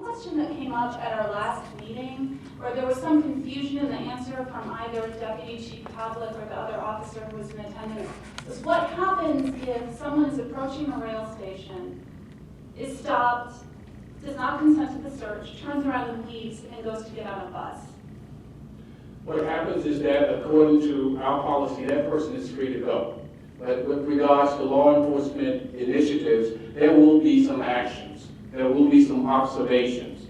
question that came up at our last meeting, where there was some confusion in the answer from either Deputy Chief Public or the other officer who was in attendance, was what happens if someone is approaching a rail station, is stopped, does not consent to the search, turns around and leaves, and goes to get on a bus? What happens is that, according to our policy, that person is free to go. But with regards to law enforcement initiatives, there will be some actions. There will be some observations.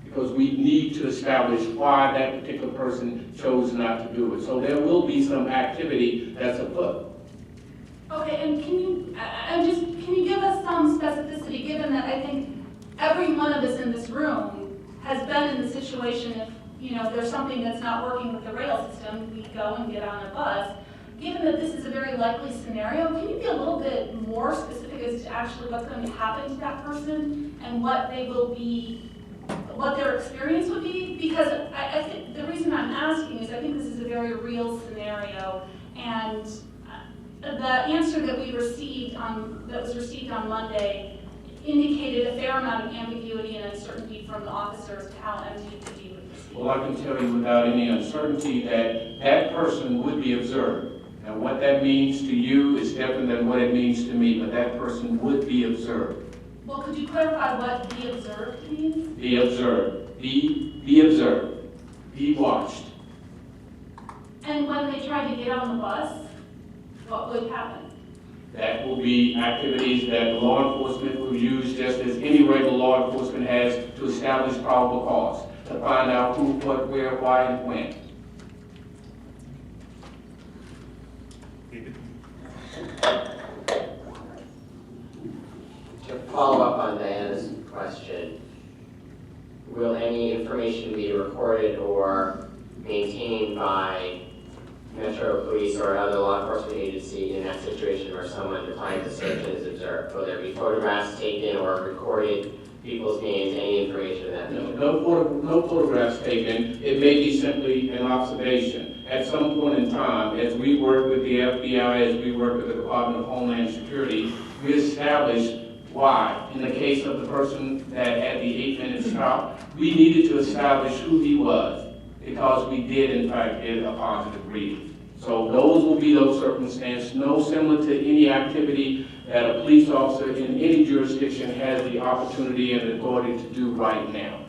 Because we need to establish why that particular person chose not to do it. So there will be some activity that's afoot. Okay, and can you give us some specificity, given that I think every one of us in this room has been in the situation if, there's something that's not working with the rail system, we go and get on a bus. Given that this is a very likely scenario, can you be a little bit more specific as to actually what's going to happen to that person and what their experience would be? Because I think the reason I'm asking is I think this is a very real scenario, and the answer that was received on Monday indicated a fair amount of ambiguity and uncertainty from the officers to how MTPD would proceed. Well, I can tell you without any uncertainty that that person would be observed. And what that means to you is different than what it means to me, but that person would be observed. Well, could you clarify what be observed means? Be observed. Be observed. Be watched. And when they try to get on the bus, what would happen? That will be activities that law enforcement will use just as any regular law enforcement has to establish probable cause, to find out who, what, where, why, and when. To follow up on Diana's question, will any information be recorded or maintained by Metro Police or another law enforcement agency in that situation where someone declines a search and is observed? Will there be photographs taken or recorded, people's names, any information of that nature? No photographs taken. It may be simply an observation. At some point in time, as we work with the FBI, as we work with the Department of Homeland Security, we establish why. In the case of the person that had the 8-minute stop, we needed to establish who he was because we did, in fact, get a positive reading. So those will be those circumstances, no similar to any activity that a police officer in any jurisdiction has the opportunity and authority to do right now.